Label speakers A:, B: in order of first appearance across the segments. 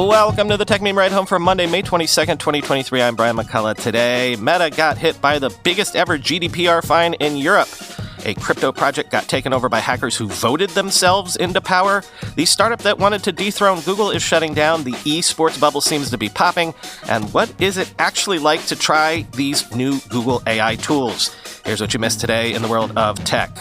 A: Welcome to the Techmeme Ride Home for Monday, May 22nd, 2023. I'm Brian McCullough. Today, Meta got hit by the biggest ever GDPR fine in Europe. A crypto project got taken over by hackers who voted themselves into power. The startup that wanted to dethrone Google is shutting down. The esports bubble seems to be popping. And what is it actually like to try these new Google AI tools? Here's what you missed today in the world of tech.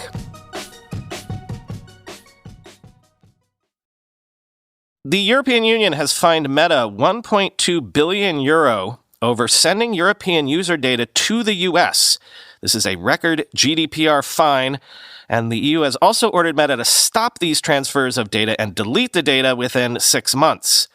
A: The European Union has fined Meta 1.2 billion euro over sending European user data to the US. This is a record GDPR fine, and the EU has also ordered Meta to stop these transfers of data and delete the data within 6 months.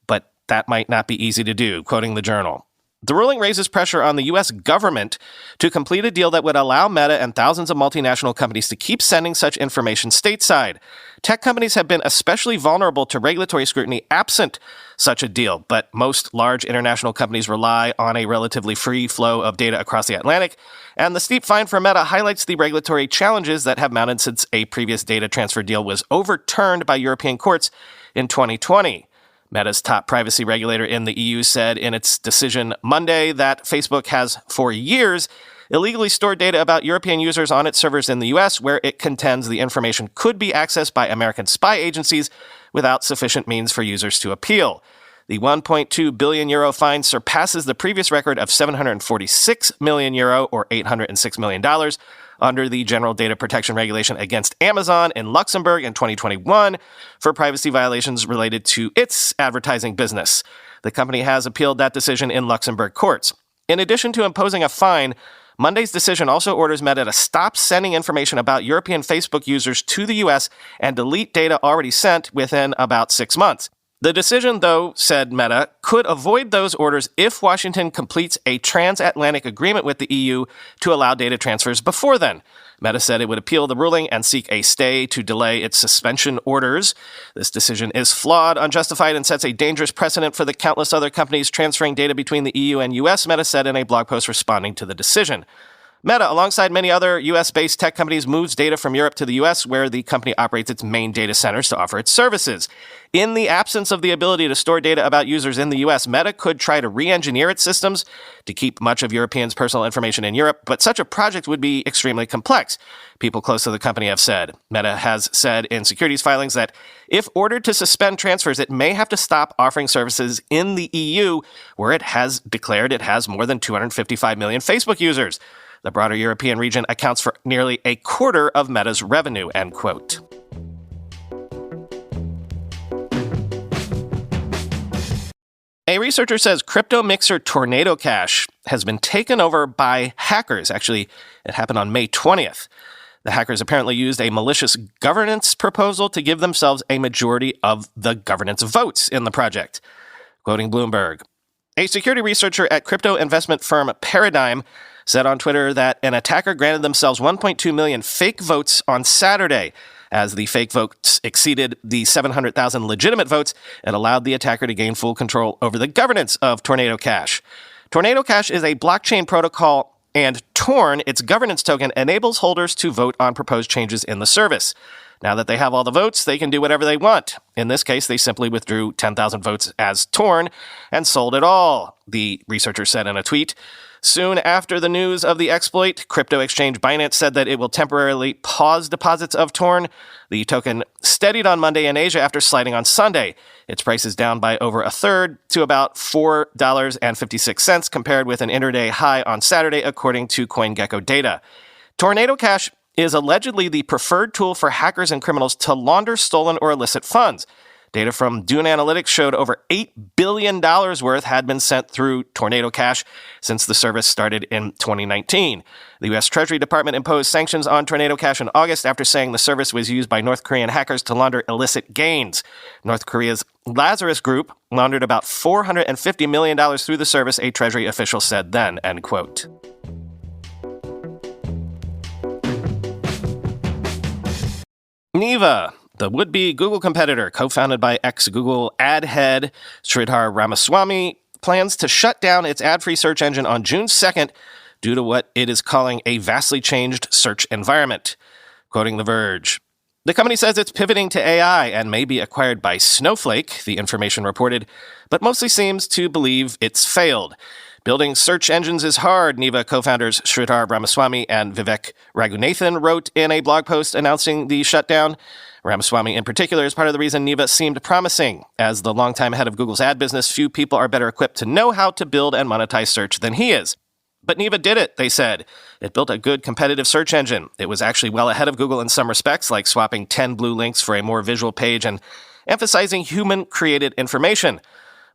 A: But that might not be easy to do, quoting the Journal. The ruling raises pressure on the U.S. government to complete a deal that would allow Meta and thousands of multinational companies to keep sending such information stateside. Tech companies have been especially vulnerable to regulatory scrutiny absent such a deal, but most large international companies rely on a relatively free flow of data across the Atlantic, and the steep fine for Meta highlights the regulatory challenges that have mounted since a previous data transfer deal was overturned by European courts in 2020. Meta's top privacy regulator in the EU said in its decision Monday that Facebook has, for years, illegally stored data about European users on its servers in the US, where it contends the information could be accessed by American spy agencies without sufficient means for users to appeal. The 1.2 billion euro fine surpasses the previous record of 746 million euro, or $806 million, under the General Data Protection Regulation against Amazon in Luxembourg in 2021 for privacy violations related to its advertising business. The company has appealed that decision in Luxembourg courts. In addition to imposing a fine, Monday's decision also orders Meta to stop sending information about European Facebook users to the US and delete data already sent within about 6 months. The decision, though, said Meta, could avoid those orders if Washington completes a transatlantic agreement with the EU to allow data transfers before then. Meta said it would appeal the ruling and seek a stay to delay its suspension orders. This decision is flawed, unjustified, and sets a dangerous precedent for the countless other companies transferring data between the EU and US, Meta said in a blog post responding to the decision. Meta, alongside many other US-based tech companies, moves data from Europe to the US, where the company operates its main data centers to offer its services. In the absence of the ability to store data about users in the US, Meta could try to re-engineer its systems to keep much of Europeans' personal information in Europe, but such a project would be extremely complex, people close to the company have said. Meta has said in securities filings that if ordered to suspend transfers, it may have to stop offering services in the EU, where it has declared it has more than 255 million Facebook users. The broader European region accounts for nearly a quarter of Meta's revenue, end quote. A researcher says crypto mixer Tornado Cash has been taken over by hackers. Actually, it happened on May 20th. The hackers apparently used a malicious governance proposal to give themselves a majority of the governance votes in the project. Quoting Bloomberg, a security researcher at crypto investment firm Paradigm said on Twitter that an attacker granted themselves 1.2 million fake votes on Saturday. As the fake votes exceeded the 700,000 legitimate votes, it allowed the attacker to gain full control over the governance of Tornado Cash. Tornado Cash is a blockchain protocol, and Torn, its governance token, enables holders to vote on proposed changes in the service. Now that they have all the votes, they can do whatever they want. In this case, they simply withdrew 10,000 votes as Torn and sold it all, the researcher said in a tweet. Soon after the news of the exploit, crypto exchange Binance said that it will temporarily pause deposits of Torn. The token steadied on Monday in Asia after sliding on Sunday. Its price is down by over a third to about $4.56 compared with an intraday high on Saturday, according to CoinGecko data. Tornado Cash is allegedly the preferred tool for hackers and criminals to launder stolen or illicit funds. Data from Dune Analytics showed over $8 billion worth had been sent through Tornado Cash since the service started in 2019. The U.S. Treasury Department imposed sanctions on Tornado Cash in August after saying the service was used by North Korean hackers to launder illicit gains. North Korea's Lazarus Group laundered about $450 million through the service, a Treasury official said then, end quote. Neva, the would-be Google competitor, co-founded by ex-Google ad head Sridhar Ramaswamy, plans to shut down its ad-free search engine on June 2nd due to what it is calling a vastly changed search environment. Quoting The Verge, The company says it's pivoting to AI and may be acquired by Snowflake, the information reported, but mostly seems to believe it's failed. Building search engines is hard, Neva co-founders Sridhar Ramaswamy and Vivek Raghunathan wrote in a blog post announcing the shutdown. Ramaswamy in particular is part of the reason Neva seemed promising. As the longtime head of Google's ad business, few people are better equipped to know how to build and monetize search than he is. But Neva did it, they said. It built a good competitive search engine. It was actually well ahead of Google in some respects, like swapping 10 blue links for a more visual page and emphasizing human-created information.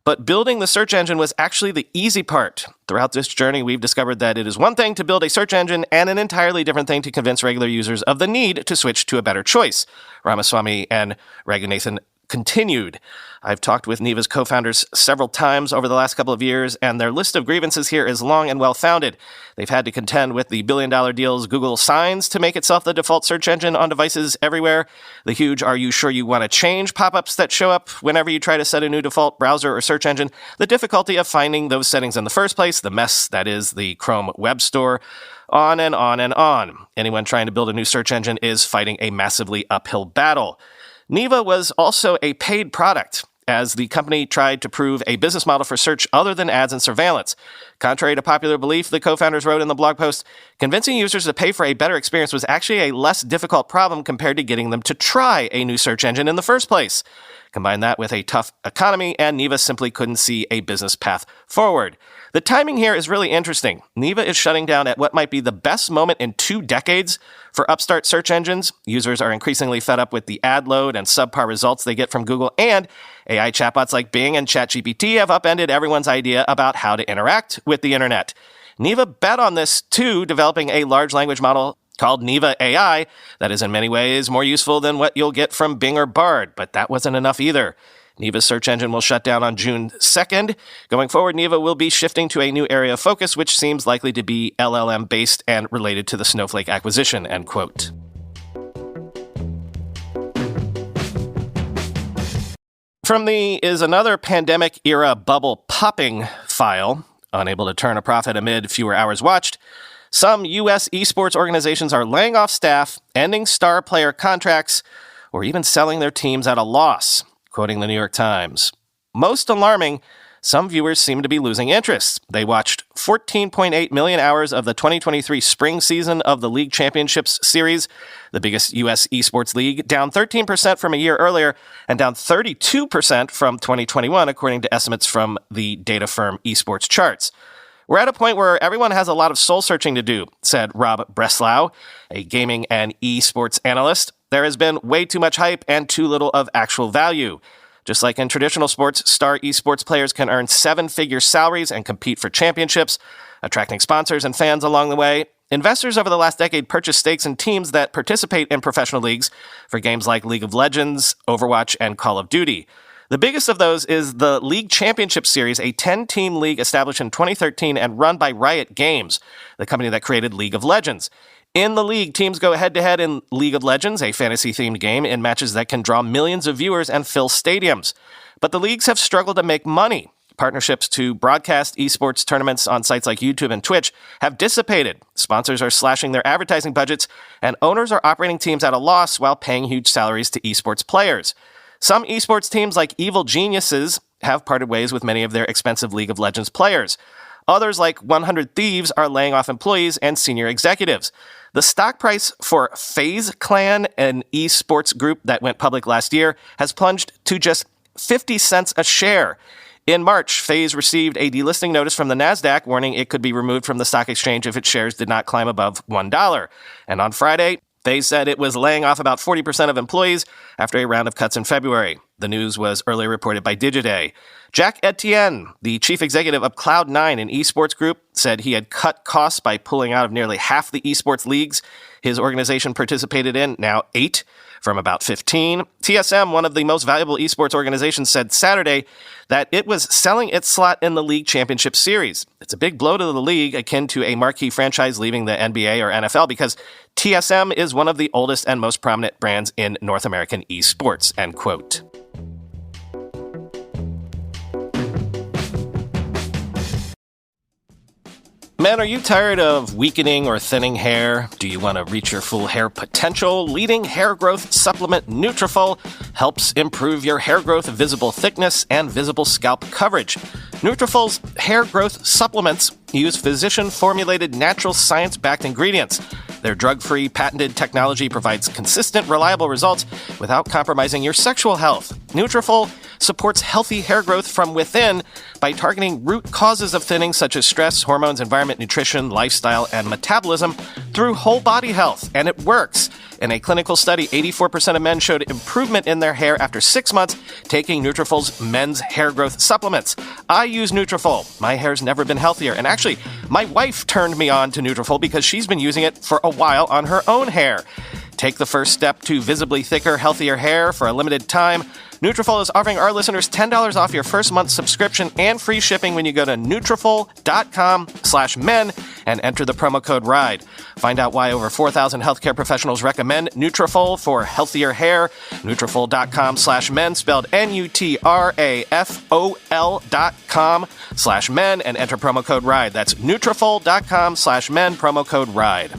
A: But building the search engine was actually the easy part. Throughout this journey, we've discovered that it is one thing to build a search engine and an entirely different thing to convince regular users of the need to switch to a better choice. Ramaswamy and Raghunathan continued. I've talked with Neva's co-founders several times over the last couple of years, and their list of grievances here is long and well-founded. They've had to contend with the billion-dollar deals Google signs to make itself the default search engine on devices everywhere, the huge "Are you sure you want to change?" pop-ups that show up whenever you try to set a new default browser or search engine, the difficulty of finding those settings in the first place, the mess that is the Chrome Web Store, on and on and on. Anyone trying to build a new search engine is fighting a massively uphill battle. Neva was also a paid product, as the company tried to prove a business model for search other than ads and surveillance. Contrary to popular belief, the co-founders wrote in the blog post, convincing users to pay for a better experience was actually a less difficult problem compared to getting them to try a new search engine in the first place. Combine that with a tough economy, and Neva simply couldn't see a business path forward. The timing here is really interesting. Neva is shutting down at what might be the best moment in 2 decades for upstart search engines. Users are increasingly fed up with the ad load and subpar results they get from Google, and AI chatbots like Bing and ChatGPT have upended everyone's idea about how to interact with the internet. Neva bet on this too, developing a large language model called Neva AI that is in many ways more useful than what you'll get from Bing or Bard, but that wasn't enough either. Neva's search engine will shut down on June 2nd. Going forward, Neva will be shifting to a new area of focus, which seems likely to be LLM-based and related to the Snowflake acquisition, end quote. From the is another pandemic-era bubble popping file, unable to turn a profit amid fewer hours watched, some U.S. esports organizations are laying off staff, ending star player contracts, or even selling their teams at a loss. Quoting the New York Times, most alarming, some viewers seem to be losing interest. They watched 14.8 million hours of the 2023 spring season of the League Championships Series, the biggest U.S. esports league, down 13% from a year earlier and down 32% from 2021, according to estimates from the data firm Esports Charts. We're at a point where everyone has a lot of soul-searching to do, said Rob Breslau, a gaming and esports analyst. There has been way too much hype and too little of actual value. Just like in traditional sports, star esports players can earn 7-figure salaries and compete for championships, attracting sponsors and fans along the way. Investors over the last decade purchased stakes in teams that participate in professional leagues for games like League of Legends, Overwatch, and Call of Duty. The biggest of those is the League Championship Series, a 10-team league established in 2013 and run by Riot Games, the company that created League of Legends. In the league, teams go head-to-head in League of Legends, a fantasy-themed game, in matches that can draw millions of viewers and fill stadiums. But the leagues have struggled to make money. Partnerships to broadcast esports tournaments on sites like YouTube and Twitch have dissipated. Sponsors are slashing their advertising budgets, and owners are operating teams at a loss while paying huge salaries to esports players. Some esports teams like Evil Geniuses have parted ways with many of their expensive League of Legends players. Others, like 100 Thieves, are laying off employees and senior executives. The stock price for FaZe Clan, an esports group that went public last year, has plunged to just 50 cents a share. In March, FaZe received a delisting notice from the Nasdaq warning it could be removed from the stock exchange if its shares did not climb above $1. And on Friday, FaZe said it was laying off about 40% of employees after a round of cuts in February. The news was earlier reported by Digiday. Jack Etienne, the chief executive of Cloud9, an esports group, said he had cut costs by pulling out of nearly half the esports leagues his organization participated in, now 8, from about 15. TSM, one of the most valuable esports organizations, said Saturday that it was selling its slot in the League Championship Series. It's a big blow to the league, akin to a marquee franchise leaving the NBA or NFL, because TSM is one of the oldest and most prominent brands in North American esports, end quote. Men, are you tired of weakening or thinning hair? Do you want to reach your full hair potential? Leading hair growth supplement Neutriful helps improve your hair growth, visible thickness, and visible scalp coverage. Neutriful's hair growth supplements use physician-formulated, natural science-backed ingredients. Their drug-free, patented technology provides consistent, reliable results without compromising your sexual health. Neutriful supports healthy hair growth from within by targeting root causes of thinning such as stress, hormones, environment, nutrition, lifestyle, and metabolism through whole body health. And it works. In a clinical study, 84% of men showed improvement in their hair after 6 months taking Neutriful's men's hair growth supplements. I use Neutriful. My hair's never been healthier. And actually, my wife turned me on to Neutriful because she's been using it for a while on her own hair. Take the first step to visibly thicker, healthier hair for a limited time. Neutriful is offering our listeners $10 off your first month subscription and free shipping when you go to Neutriful.com/men and enter the promo code RIDE. Find out why over 4,000 healthcare professionals recommend Neutriful for healthier hair. Neutriful.com/men, spelled Nutrafol.com/men, and enter promo code RIDE. That's Neutriful.com/men, promo code RIDE.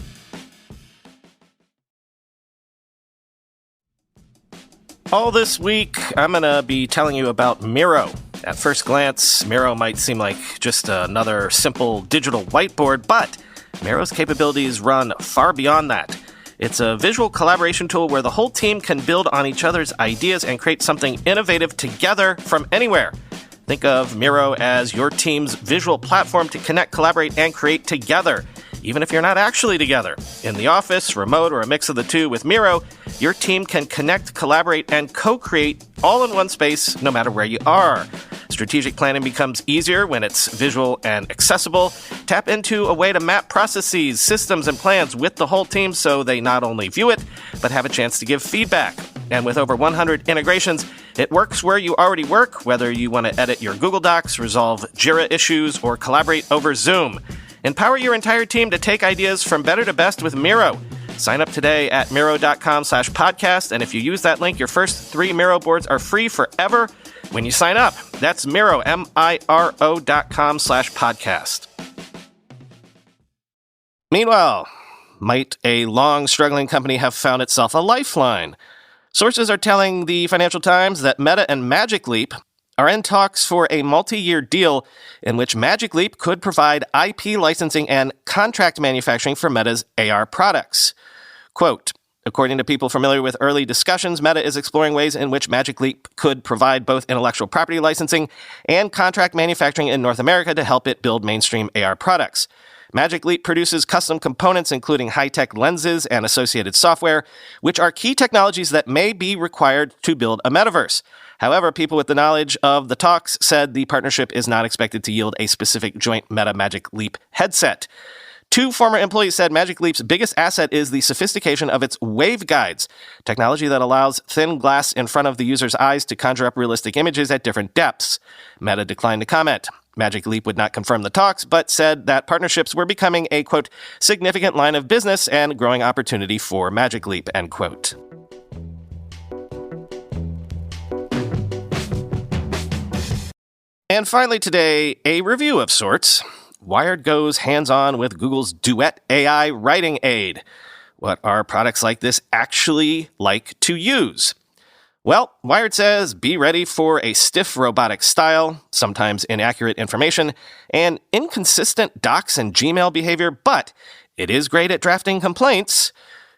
A: All this week, I'm going to be telling you about Miro. At first glance, Miro might seem like just another simple digital whiteboard, but Miro's capabilities run far beyond that. It's a visual collaboration tool where the whole team can build on each other's ideas and create something innovative together from anywhere. Think of Miro as your team's visual platform to connect, collaborate, and create together, even if you're not actually together. In the office, remote, or a mix of the two, with Miro, your team can connect, collaborate, and co-create all in one space, no matter where you are. Strategic planning becomes easier when it's visual and accessible. Tap into a way to map processes, systems, and plans with the whole team so they not only view it, but have a chance to give feedback. And with over 100 integrations, it works where you already work, whether you want to edit your Google Docs, resolve Jira issues, or collaborate over Zoom. Empower your entire team to take ideas from better to best with Miro. Sign up today at Miro.com/podcast, and if you use that link, your first 3 Miro boards are free forever when you sign up. That's Miro, Miro.com/podcast. Meanwhile, might a long-struggling company have found itself a lifeline? Sources are telling the Financial Times that Meta and Magic Leap are in talks for a multi-year deal in which Magic Leap could provide IP licensing and contract manufacturing for Meta's AR products. Quote, according to people familiar with early discussions, Meta is exploring ways in which Magic Leap could provide both intellectual property licensing and contract manufacturing in North America to help it build mainstream AR products. Magic Leap produces custom components, including high-tech lenses and associated software, which are key technologies that may be required to build a metaverse. However, people with the knowledge of the talks said the partnership is not expected to yield a specific joint Meta Magic Leap headset. 2 former employees said Magic Leap's biggest asset is the sophistication of its waveguides, technology that allows thin glass in front of the user's eyes to conjure up realistic images at different depths. Meta declined to comment. Magic Leap would not confirm the talks, but said that partnerships were becoming a, quote, significant line of business and growing opportunity for Magic Leap, end quote. And finally today, a review of sorts. Wired goes hands-on with Google's Duet AI writing aid. What are products like this actually like to use? Well, Wired says be ready for a stiff robotic style, sometimes inaccurate information, and inconsistent docs and Gmail behavior, but it is great at drafting complaints.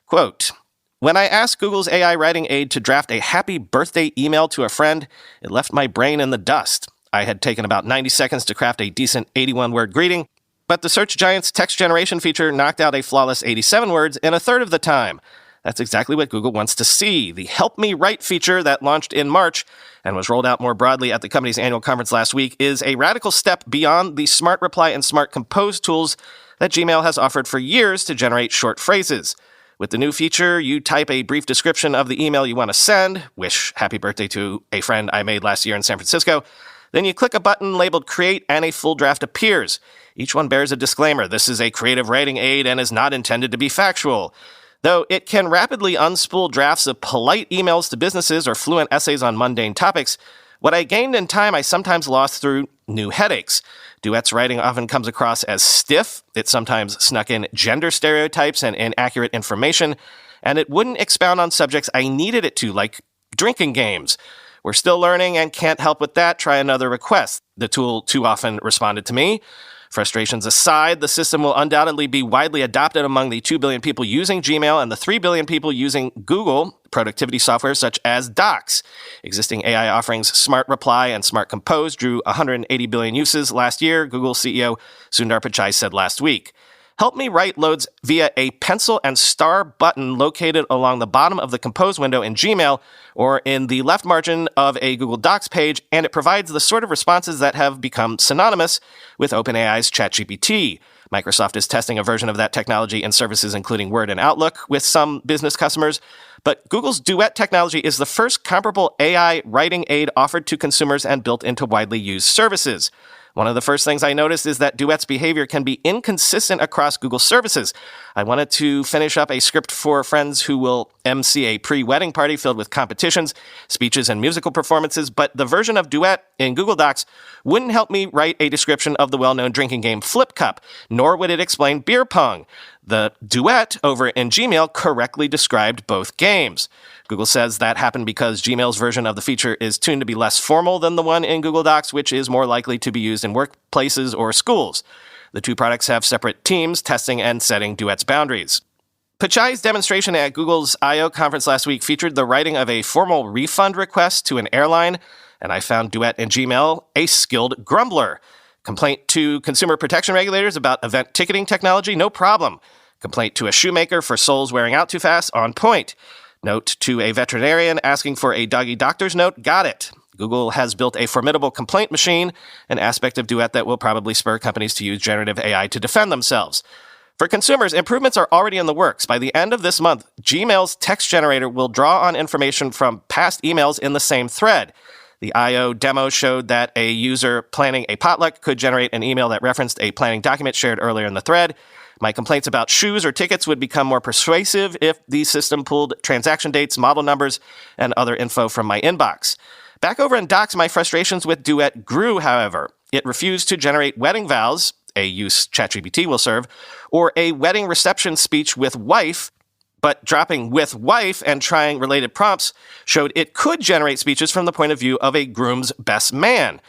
A: Quote, when I asked Google's AI writing aid to draft a happy birthday email to a friend, it left my brain in the dust. I had taken about 90 seconds to craft a decent 81-word greeting, but the search giant's text generation feature knocked out a flawless 87 words in a third of the time. That's exactly what Google wants to see. The Help Me Write feature that launched in March and was rolled out more broadly at the company's annual conference last week is a radical step beyond the Smart Reply and Smart Compose tools that Gmail has offered for years to generate short phrases. With the new feature, you type a brief description of the email you want to send, wish happy birthday to a friend I made last year in San Francisco, then you click a button labeled Create and a full draft appears. Each one bears a disclaimer. This is a creative writing aid and is not intended to be factual. Though it can rapidly unspool drafts of polite emails to businesses or fluent essays on mundane topics, What I gained in time, I sometimes lost through new headaches. Duet's writing often comes across as stiff. It sometimes snuck in gender stereotypes and inaccurate information, and it wouldn't expound on subjects I needed it to, like drinking games. We're still learning and can't help with that. Try another request. The tool too often responded to me. Frustrations aside, the system will undoubtedly be widely adopted among the 2 billion people using Gmail and the 3 billion people using Google productivity software such as Docs. Existing AI offerings Smart Reply and Smart Compose drew 180 billion uses last year, Google CEO Sundar Pichai said last week. Help Me Write loads via a pencil and star button located along the bottom of the Compose window in Gmail or in the left margin of a Google Docs page, and it provides the sort of responses that have become synonymous with OpenAI's ChatGPT. Microsoft is testing a version of that technology in services including Word and Outlook with some business customers, but Google's Duet technology is the first comparable AI writing aid offered to consumers and built into widely used services. One of the first things I noticed is that Duet's behavior can be inconsistent across Google services. I wanted to finish up a script for friends who will MC a pre-wedding party filled with competitions, speeches, and musical performances, but the version of Duet in Google Docs wouldn't help me write a description of the well-known drinking game Flip Cup, nor would it explain beer pong. The Duet over in Gmail correctly described both games. Google says that happened because Gmail's version of the feature is tuned to be less formal than the one in Google Docs, which is more likely to be used in workplaces or schools. The two products have separate teams testing and setting Duet's boundaries. Pichai's demonstration at Google's I/O conference last week featured the writing of a formal refund request to an airline, and I found Duet in Gmail a skilled grumbler. Complaint to consumer protection regulators about event ticketing technology? No problem. Complaint to a shoemaker for soles wearing out too fast? On point. Note to a veterinarian asking for a doggy doctor's note? Got it. Google has built a formidable complaint machine, an aspect of Duet that will probably spur companies to use generative AI to defend themselves. For consumers, improvements are already in the works. By the end of this month, Gmail's text generator will draw on information from past emails in the same thread. The I/O demo showed that a user planning a potluck could generate an email that referenced a planning document shared earlier in the thread. My complaints about shoes or tickets would become more persuasive if the system pulled transaction dates, model numbers, and other info from my inbox. Back over in Docs, my frustrations with Duet grew, however. It refused to generate wedding vows, a use ChatGPT will serve, or a wedding reception speech with wife, but dropping with wife and trying related prompts showed it could generate speeches from the point of view of a groom's best man.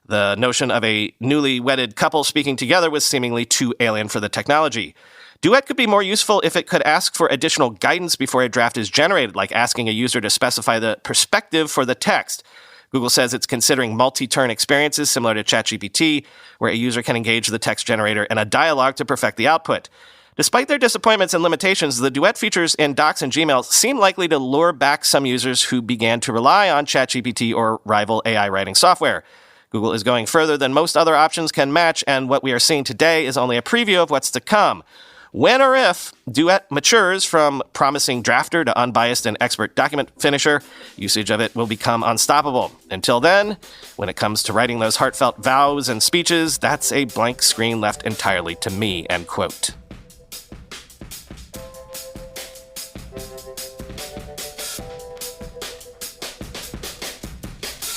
A: The notion of a newly wedded couple speaking together was seemingly too alien for the technology. Duet could be more useful if it could ask for additional guidance before a draft is generated, like asking a user to specify the perspective for the text. Google says it's considering multi-turn experiences similar to ChatGPT, where a user can engage the text generator in a dialogue to perfect the output. Despite their disappointments and limitations, the Duet features in Docs and Gmail seem likely to lure back some users who began to rely on ChatGPT or rival AI writing software. Google is going further than most other options can match, and what we are seeing today is only a preview of what's to come. When or if Duet matures from promising drafter to unbiased and expert document finisher, usage of it will become unstoppable. Until then, when it comes to writing those heartfelt vows and speeches, that's a blank screen left entirely to me, end quote.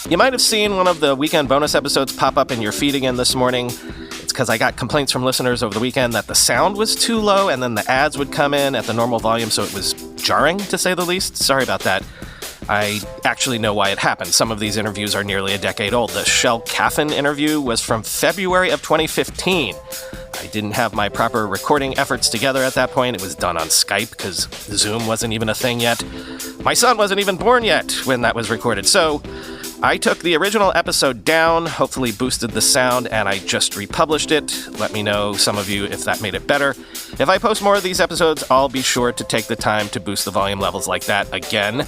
A: You might have seen one of the weekend bonus episodes pop up in your feed again this morning. It's because I got complaints from listeners over the weekend that the sound was too low and then the ads would come in at the normal volume, so it was jarring, to say the least. Sorry about that. I actually know why it happened. Some of these interviews are nearly a decade old. The Shel Caffin interview was from February of 2015. I didn't have my proper recording efforts together at that point. It was done on Skype because Zoom wasn't even a thing yet. My son wasn't even born yet when that was recorded, so I took the original episode down, hopefully boosted the sound, and I just republished it. Let me know, some of you, if that made it better. If I post more of these episodes, I'll be sure to take the time to boost the volume levels like that again.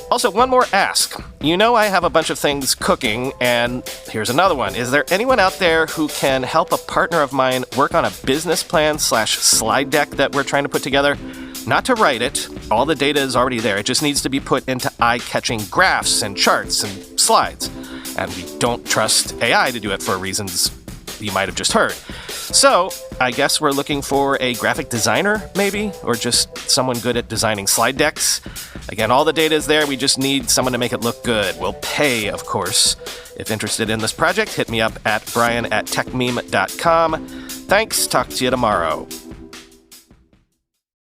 A: Also, one more ask. You know I have a bunch of things cooking, and here's another one. Is there anyone out there who can help a partner of mine work on a business plan / slide deck that we're trying to put together? Not to write it. All the data is already there. It just needs to be put into eye-catching graphs and charts and slides. And we don't trust AI to do it for reasons you might have just heard. So, I guess we're looking for a graphic designer, maybe? Or just someone good at designing slide decks? Again, all the data is there. We just need someone to make it look good. We'll pay, of course. If interested in this project, hit me up at brian@techmeme.com. Thanks. Talk to you tomorrow.